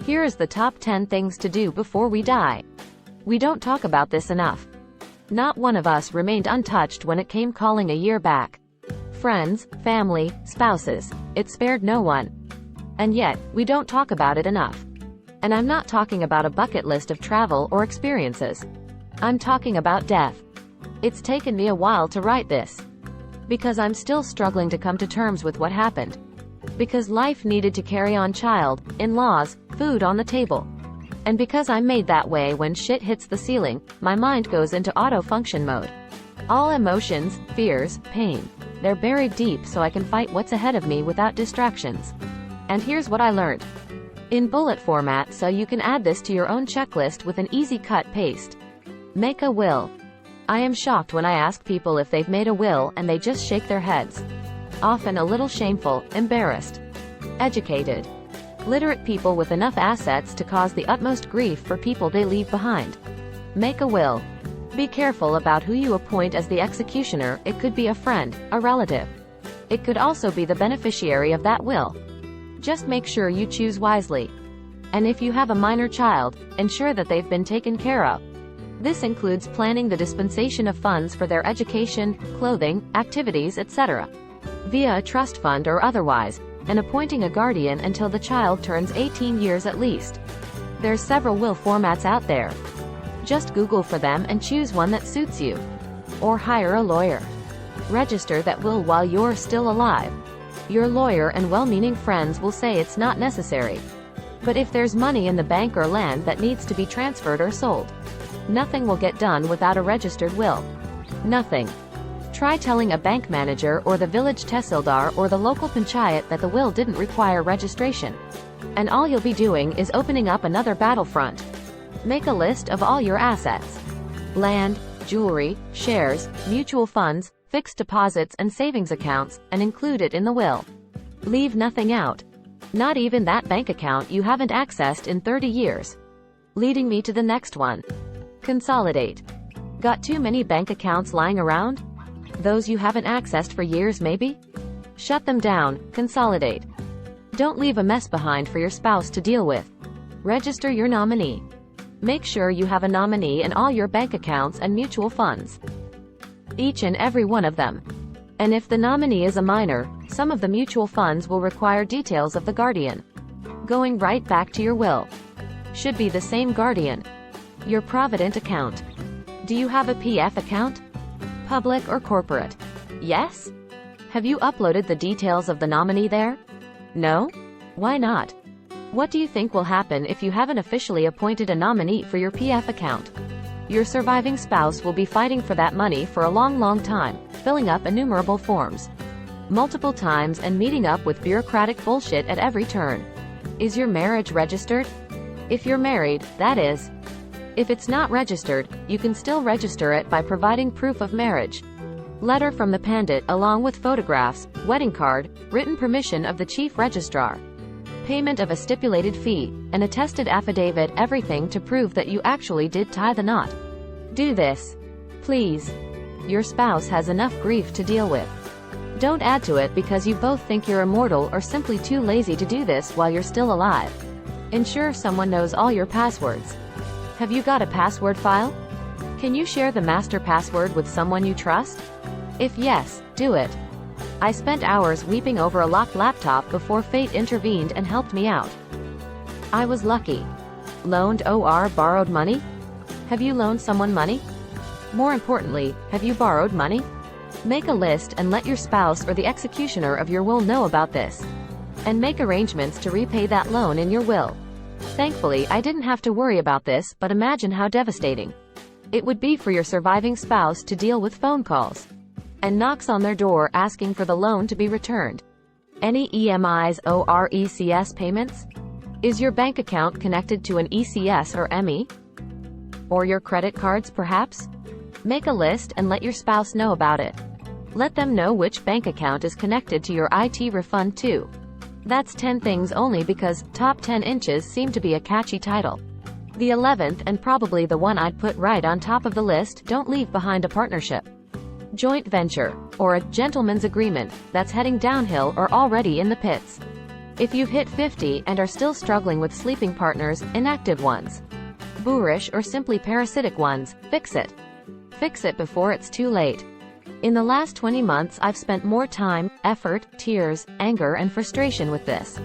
Here is the top 10 things to do before we die. We don't talk about this enough. Not one of us remained untouched when it came calling a year back. Friends, family, spouses. It spared no one. And yet, we don't talk about it enough. And I'm not talking about a bucket list of travel or experiences. I'm talking about death. It's taken me a while to write this. Because I'm still struggling to come to terms with what happened. Because life needed to carry on, child, in-laws, food on the table. And because I'm made that way when shit hits the ceiling, my mind goes into auto-function mode. All emotions, fears, pain. They're buried deep so I can fight what's ahead of me without distractions. And here's what I learned. In bullet format so you can add this to your own checklist with an easy cut paste. Make a will. I am shocked when I ask people if they've made a will and they just shake their heads. Often a little shameful, embarrassed. Educated. Literate people with enough assets to cause the utmost grief for people they leave behind. Make a will. Be careful about who you appoint as the executioner. It could be a friend, a relative. It could also be the beneficiary of that will. Just make sure you choose wisely. And if you have a minor child, ensure that they've been taken care of. This includes planning the dispensation of funds for their education, clothing, activities, etc. via a trust fund or otherwise, and appointing a guardian until the child turns 18 years at least. There's several will formats out there. Just Google for them and choose one that suits you. Or hire a lawyer. Register that will while you're still alive. Your lawyer and well-meaning friends will say it's not necessary. But if there's money in the bank or land that needs to be transferred or sold, nothing will get done without a registered will. Nothing. Try telling a bank manager or the village tehsildar or the local panchayat that the will didn't require registration. And all you'll be doing is opening up another battlefront. Make a list of all your assets. Land, jewelry, shares, mutual funds, fixed deposits and savings accounts, and include it in the will. Leave nothing out. Not even that bank account you haven't accessed in 30 years. Leading me to the next one. Consolidate. Got too many bank accounts lying around? Those you haven't accessed for years maybe? Shut them down, consolidate. Don't leave a mess behind for your spouse to deal with. Register your nominee. Make sure you have a nominee in all your bank accounts and mutual funds. Each and every one of them. And if the nominee is a minor, some of the mutual funds will require details of the guardian. Going right back to your will. Should be the same guardian. Your Provident account. Do you have a PF account? Public or corporate? Yes? Have you uploaded the details of the nominee there? No? Why not? What do you think will happen if you haven't officially appointed a nominee for your PF account? Your surviving spouse will be fighting for that money for a long time, filling up innumerable forms multiple times and meeting up with bureaucratic bullshit at every turn. Is your marriage registered? If you're married, that is. If it's not registered, you can still register it by providing proof of marriage. Letter from the Pandit along with photographs, wedding card, written permission of the chief registrar. Payment of a stipulated fee, an attested affidavit, everything to prove that you actually did tie the knot. Do this. Please. Your spouse has enough grief to deal with. Don't add to it because you both think you're immortal or simply too lazy to do this while you're still alive. Ensure someone knows all your passwords. Have you got a password file? Can you share the master password with someone you trust? If yes, do it. I spent hours weeping over a locked laptop before fate intervened and helped me out. I was lucky. Loaned or borrowed money? Have you loaned someone money? More importantly, have you borrowed money? Make a list and let your spouse or the executioner of your will know about this. And make arrangements to repay that loan in your will. Thankfully, I didn't have to worry about this, but imagine how devastating it would be for your surviving spouse to deal with phone calls and knocks on their door asking for the loan to be returned. Any EMIs or ECS payments? Is your bank account connected to an ECS or ME? Or your credit cards perhaps? Make a list and let your spouse know about it. Let them know which bank account is connected to your IT refund too. That's 10 things only because Top 10 Inches seem to be a catchy title. The 11th and probably the one I'd put right on top of the list, don't leave behind a partnership, joint venture, or a gentleman's agreement that's heading downhill or already in the pits. If you've hit 50 and are still struggling with sleeping partners, inactive ones, boorish or simply parasitic ones, fix it. Fix it before it's too late. In the last 20 months I've spent more time, effort, tears, anger and frustration with this.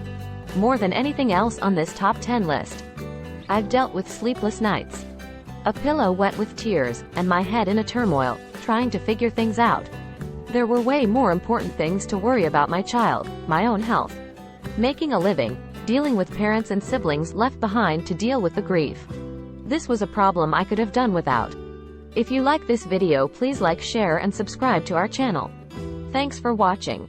More than anything else on this top 10 list. I've dealt with sleepless nights, a pillow wet with tears, and my head in a turmoil, trying to figure things out. There were way more important things to worry about: my child, my own health, making a living, dealing with parents and siblings left behind to deal with the grief. This was a problem I could have done without. If you like this video, please like, share and subscribe to our channel. Thanks for watching.